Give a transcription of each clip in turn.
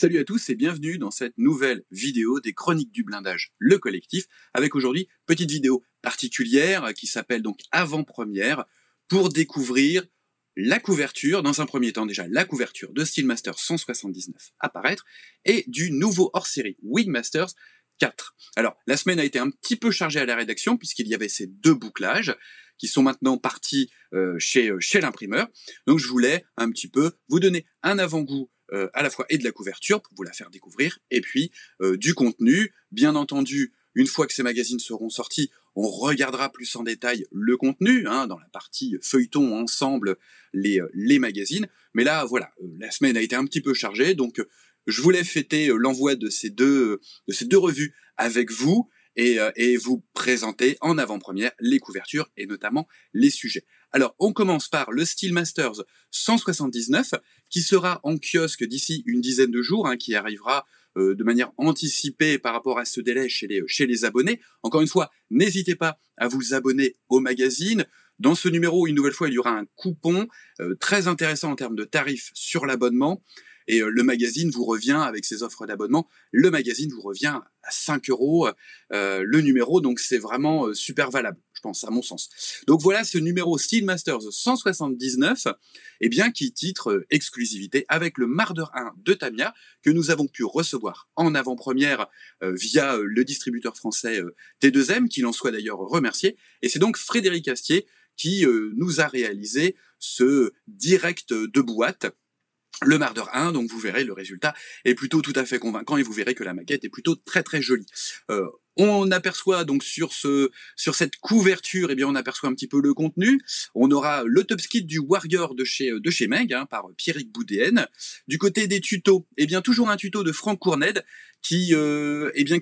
Salut à tous et bienvenue dans cette nouvelle vidéo des Chroniques du blindage, le collectif, avec aujourd'hui petite vidéo particulière qui s'appelle donc Avant-première pour découvrir la couverture, dans un premier temps déjà la couverture de Steelmaster 179 à paraître et du nouveau hors-série Wingmasters 4. Alors la semaine a été un petit peu chargée à la rédaction puisqu'il y avait ces deux bouclages qui sont maintenant partis chez l'imprimeur. Donc je voulais un petit peu vous donner un avant-goût à la fois et de la couverture pour vous la faire découvrir, et puis du contenu. Bien entendu, une fois que ces magazines seront sortis, on regardera plus en détail le contenu, dans la partie feuilleton ensemble, les magazines. Mais là, voilà, la semaine a été un petit peu chargée, donc je voulais fêter l'envoi de ces deux revues avec vous, et vous présenter en avant-première les couvertures et notamment les sujets. Alors, on commence par le Steelmasters 179, qui sera en kiosque d'ici une dizaine de jours, qui arrivera de manière anticipée par rapport à ce délai chez les abonnés. Encore une fois, n'hésitez pas à vous abonner au magazine. Dans ce numéro, une nouvelle fois, il y aura un coupon très intéressant en termes de tarifs sur l'abonnement. Et le magazine vous revient, avec ses offres d'abonnement, le magazine vous revient à 5 € le numéro, donc c'est vraiment super valable, je pense, à mon sens. Donc voilà ce numéro Steelmasters 179, qui titre exclusivité avec le Marder 1 de Tamiya, que nous avons pu recevoir en avant-première via le distributeur français T2M, qu'il en soit d'ailleurs remercié. Et c'est donc Frédéric Astier qui nous a réalisé ce direct de boîte, le Marder 1, donc vous verrez, le résultat est plutôt tout à fait convaincant et vous verrez que la maquette est plutôt très très jolie. On aperçoit donc sur cette couverture, on aperçoit un petit peu le contenu. On aura le top skit du Warrior de chez Meg, par Pierrick Boudéenne. Du côté des tutos, toujours un tuto de Franck Courned qui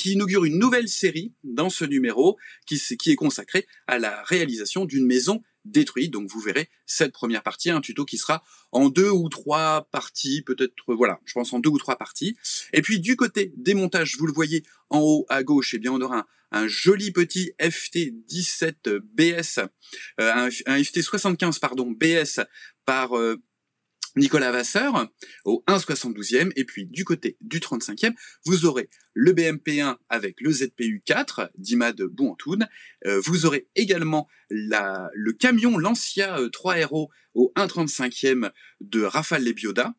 inaugure une nouvelle série dans ce numéro qui est consacrée à la réalisation d'une maison détruite. Donc vous verrez cette première partie, un tuto qui sera en 2 ou 3 parties, peut-être, voilà, je pense en 2 ou 3 parties. Et puis du côté des montages, vous le voyez en haut à gauche, on aura un joli petit FT17 BS, un FT75 BS par Nicolas Vasseur au 1,72e, et puis du côté du 35e, vous aurez le BMP1 avec le ZPU4 d'Imad Bouantoun, vous aurez également le camion Lancia 3RO au 1,35e de Rafale Lebioda,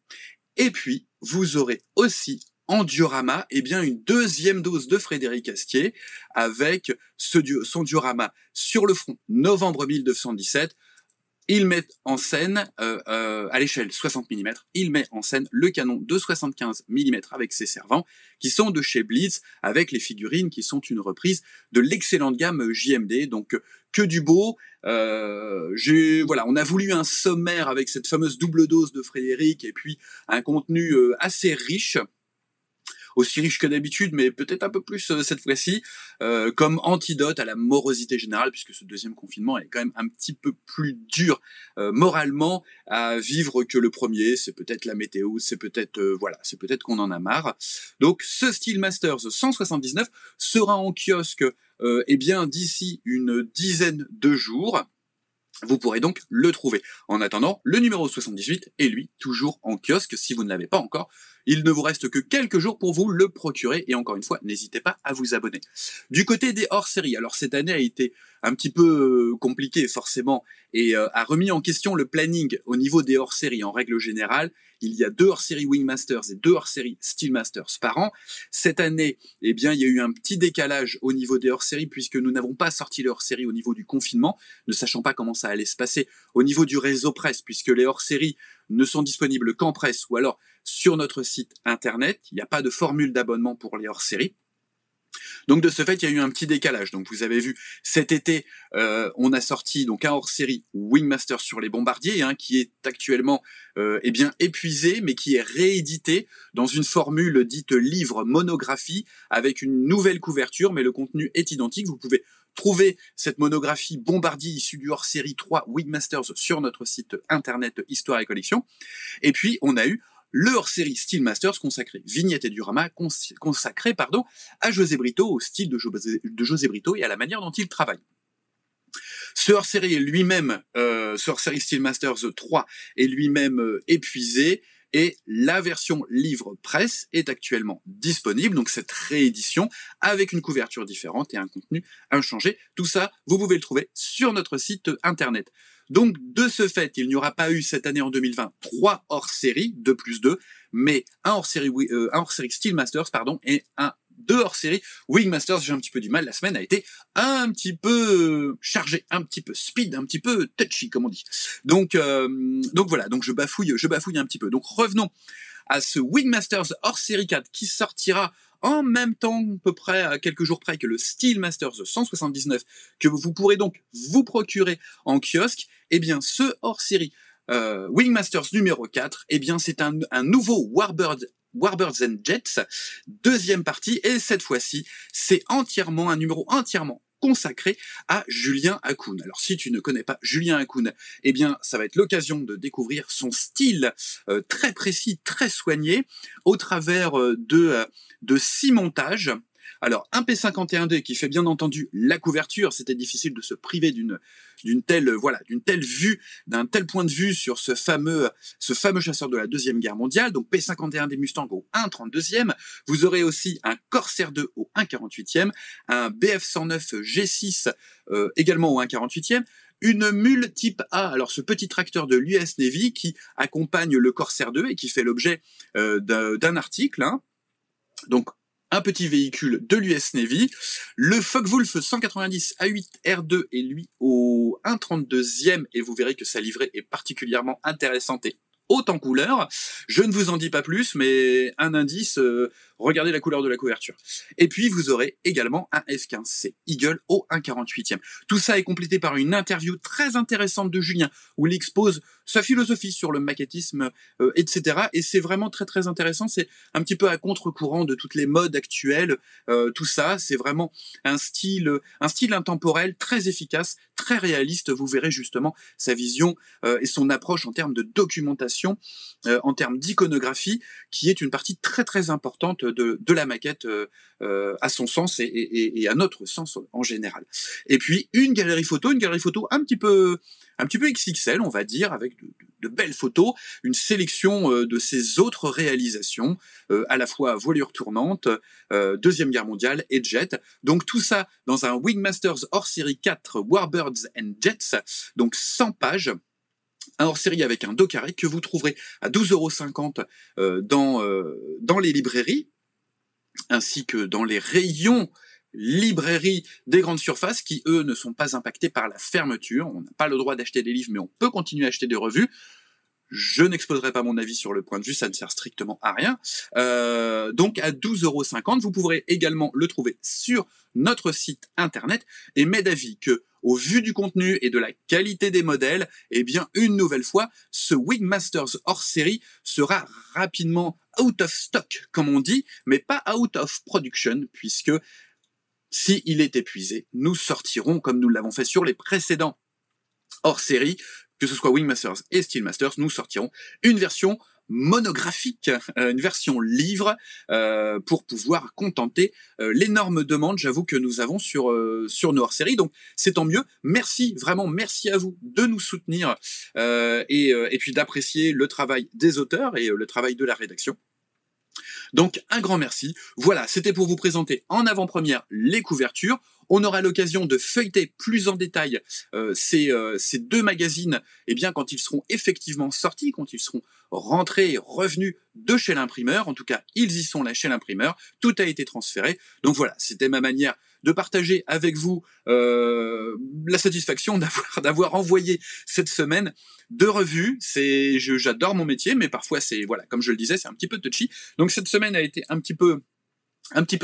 et puis vous aurez aussi en diorama, une deuxième dose de Frédéric Astier avec son diorama sur le front novembre 1917. Il met en scène, à l'échelle 60 mm, il met en scène le canon de 75 mm avec ses servants, qui sont de chez Blitz, avec les figurines qui sont une reprise de l'excellente gamme JMD, donc que du beau. Voilà, on a voulu un sommaire avec cette fameuse double dose de Frédéric, et puis un contenu assez riche, aussi riche que d'habitude, mais peut-être un peu plus cette fois-ci, comme antidote à la morosité générale, puisque ce deuxième confinement est quand même un petit peu plus dur moralement à vivre que le premier. C'est peut-être la météo, c'est peut-être c'est peut-être qu'on en a marre. Donc ce Steelmasters 179 sera en kiosque d'ici une dizaine de jours. Vous pourrez donc le trouver. En attendant, le numéro 78 est lui toujours en kiosque. Si vous ne l'avez pas encore, il ne vous reste que quelques jours pour vous le procurer, et encore une fois, n'hésitez pas à vous abonner. Du côté des hors-séries, alors cette année a été un petit peu compliquée forcément, et a remis en question le planning au niveau des hors-séries. En règle générale, il y a 2 hors-séries Wingmasters et 2 hors-séries Steelmasters par an. Cette année, il y a eu un petit décalage au niveau des hors-séries, puisque nous n'avons pas sorti les hors-séries au niveau du confinement, ne sachant pas comment ça allait se passer au niveau du réseau presse, puisque les hors-séries ne sont disponibles qu'en presse ou alors sur notre site internet. Il n'y a pas de formule d'abonnement pour les hors-séries. Donc de ce fait, il y a eu un petit décalage. Donc vous avez vu, cet été, on a sorti donc un hors-série Wingmaster sur les bombardiers, qui est actuellement épuisé, mais qui est réédité dans une formule dite livre monographie, avec une nouvelle couverture, mais le contenu est identique. Vous pouvez trouver cette monographie bombardier issue du hors-série 3 Wingmasters sur notre site internet Histoire et Collection. Et puis on a eu le hors-série Steelmasters consacré, vignette et diorama, consacré à José Brito, au style de José Brito et à la manière dont il travaille. Ce hors-série lui-même, ce hors-série Steelmasters 3 est lui-même épuisé, et la version livre presse est actuellement disponible, donc cette réédition avec une couverture différente et un contenu inchangé. Tout ça, vous pouvez le trouver sur notre site internet. Donc, de ce fait, il n'y aura pas eu cette année en 2020 3 hors-série, 2+2, mais un hors-série Steel Masters, et deux hors-série Wing Masters. J'ai un petit peu du mal, la semaine a été un petit peu chargée, un petit peu speed, un petit peu touchy, comme on dit. Donc voilà, donc je bafouille un petit peu. Donc revenons à ce Wing Masters hors-série 4 qui sortira en même temps, à peu près, à quelques jours près, que le Steel Masters 179, que vous pourrez donc vous procurer en kiosque. Eh bien, ce hors-série Wing Masters numéro 4, eh bien, c'est un nouveau Warbirds and Jets, deuxième partie, et cette fois-ci, c'est un numéro entièrement consacré à Julien Hakoun. Alors si tu ne connais pas Julien Hakoun, eh bien ça va être l'occasion de découvrir son style très précis, très soigné, au travers de 6 montages. Alors un P51D qui fait bien entendu la couverture, c'était difficile de se priver d'une telle vue, d'un tel point de vue sur ce fameux chasseur de la Deuxième Guerre mondiale. Donc P51D Mustang au 1/32e. Vous aurez aussi un Corsair 2 au 1/48e, un BF109 G6 également au 1/48e. Une mule type A, alors ce petit tracteur de l'US Navy qui accompagne le Corsair 2 et qui fait l'objet d'un article. Donc un petit véhicule de l'US Navy, le Focke-Wulf 190 A8 R2 est lui au 1/32e, et vous verrez que sa livrée est particulièrement intéressante et haute en couleur. Je ne vous en dis pas plus, mais un indice, regardez la couleur de la couverture. Et puis vous aurez également un F15C Eagle au 1/48e. Tout ça est complété par une interview très intéressante de Julien, où il expose sa philosophie sur le maquettisme, etc. Et c'est vraiment très très intéressant, c'est un petit peu à contre-courant de toutes les modes actuelles, tout ça, c'est vraiment un style intemporel, très efficace, très réaliste. Vous verrez justement sa vision et son approche en termes de documentation, en termes d'iconographie, qui est une partie très très importante de la maquette à son sens et à notre sens en général. Et puis une galerie photo un petit peu XXL, on va dire, avec de belles photos, une sélection de ses autres réalisations, à la fois voilure tournante, Deuxième Guerre mondiale et jet. Donc tout ça dans un Wing Masters hors série 4 Warbirds and Jets, donc 100 pages. Un hors-série avec un dos carré que vous trouverez à 12,50 € dans les librairies, ainsi que dans les rayons librairies des grandes surfaces qui, eux, ne sont pas impactés par la fermeture. On n'a pas le droit d'acheter des livres, mais on peut continuer à acheter des revues. Je n'exposerai pas mon avis sur le point de vue, ça ne sert strictement à rien. Donc à 12,50 €, vous pourrez également le trouver sur notre site internet, et m'est d'avis que, au vu du contenu et de la qualité des modèles, eh bien, une nouvelle fois, ce Wing Masters hors série sera rapidement out of stock, comme on dit, mais pas out of production, puisque si il est épuisé, nous sortirons, comme nous l'avons fait sur les précédents hors série, que ce soit Wing Masters et Steel Masters, nous sortirons une version monographique, une version livre, pour pouvoir contenter l'énorme demande, j'avoue, que nous avons sur nos hors-séries. Donc c'est tant mieux. Merci, vraiment merci à vous de nous soutenir et puis d'apprécier le travail des auteurs et le travail de la rédaction. Donc un grand merci. Voilà, c'était pour vous présenter en avant-première les couvertures. On aura l'occasion de feuilleter plus en détail ces deux magazines, eh bien, quand ils seront effectivement sortis, quand ils seront rentrés et revenus de chez l'imprimeur. En tout cas, ils y sont là chez l'imprimeur. Tout a été transféré. Donc voilà, c'était ma manière de partager avec vous la satisfaction d'avoir envoyé cette semaine de revues. J'adore mon métier, mais parfois c'est, voilà, comme je le disais, c'est un petit peu touchy. Donc cette semaine a été un petit peu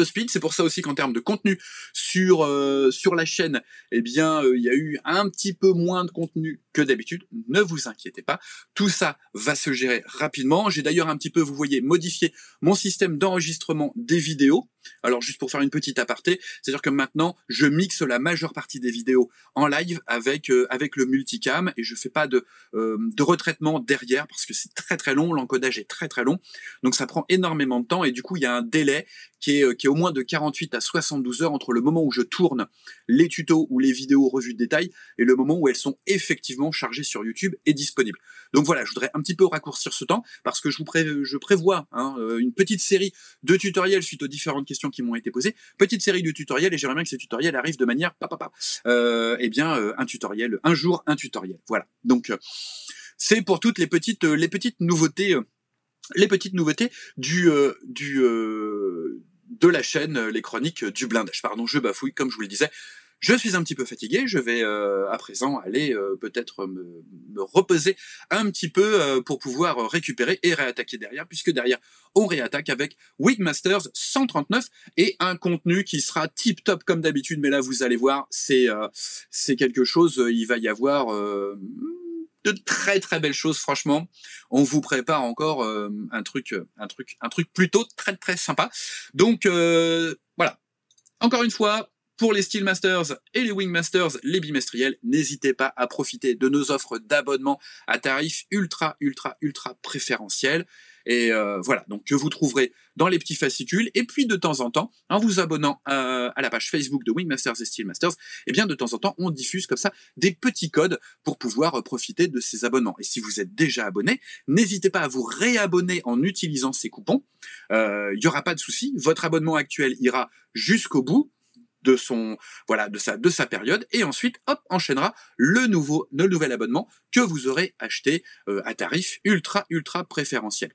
speed. C'est pour ça aussi qu'en termes de contenu sur la chaîne, eh bien, il y a eu un petit peu moins de contenu que d'habitude. Ne vous inquiétez pas, tout ça va se gérer rapidement. J'ai d'ailleurs un petit peu, vous voyez, modifié mon système d'enregistrement des vidéos. Alors juste pour faire une petite aparté, c'est-à-dire que maintenant je mixe la majeure partie des vidéos en live avec avec le multicam et je fais pas de retraitement derrière parce que c'est très très long, l'encodage est très très long, donc ça prend énormément de temps et du coup il y a un délai qui est au moins de 48 à 72 heures entre le moment où je tourne les tutos ou les vidéos revues de détail et le moment où elles sont effectivement chargées sur YouTube et disponibles. Donc voilà, je voudrais un petit peu raccourcir ce temps parce que je prévois une petite série de tutoriels suite aux différentes questions qui m'ont été posées, petite série de tutoriels et j'aimerais bien que ces tutoriels arrivent de manière un tutoriel, un jour un tutoriel. Voilà. Donc c'est pour toutes les petites nouveautés de la chaîne Les Chroniques du Blindage. Pardon, je bafouille, comme je vous le disais. Je suis un petit peu fatigué, je vais à présent aller peut-être me reposer un petit peu pour pouvoir récupérer et réattaquer derrière, puisque derrière, on réattaque avec Wigmasters 139 et un contenu qui sera tip-top comme d'habitude, mais là, vous allez voir, c'est quelque chose, il va y avoir de très très belles choses, franchement. On vous prépare encore un truc plutôt très très sympa. Donc voilà. Encore une fois, pour les Steelmasters et les Wingmasters, les bimestriels, n'hésitez pas à profiter de nos offres d'abonnement à tarif ultra préférentiel. Et voilà, donc que vous trouverez dans les petits fascicules. Et puis de temps en temps, en vous abonnant à la page Facebook de Wingmasters et Steelmasters, eh bien de temps en temps, on diffuse comme ça des petits codes pour pouvoir profiter de ces abonnements. Et si vous êtes déjà abonné, n'hésitez pas à vous réabonner en utilisant ces coupons. Il n'y aura pas de souci, votre abonnement actuel ira jusqu'au bout de sa période et ensuite hop enchaînera le nouvel abonnement que vous aurez acheté à tarif ultra préférentiel.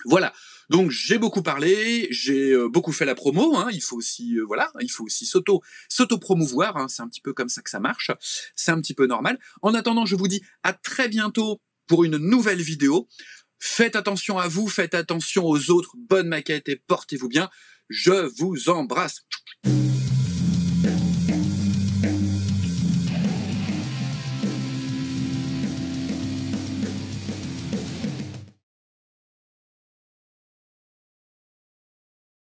Voilà, donc j'ai beaucoup parlé, j'ai beaucoup fait la promo, il faut aussi s'auto-promouvoir, c'est un petit peu comme ça que ça marche, c'est un petit peu normal. En attendant, je vous dis à très bientôt pour une nouvelle vidéo. Faites attention à vous, faites attention aux autres, bonne maquette et portez-vous bien. Je vous embrasse.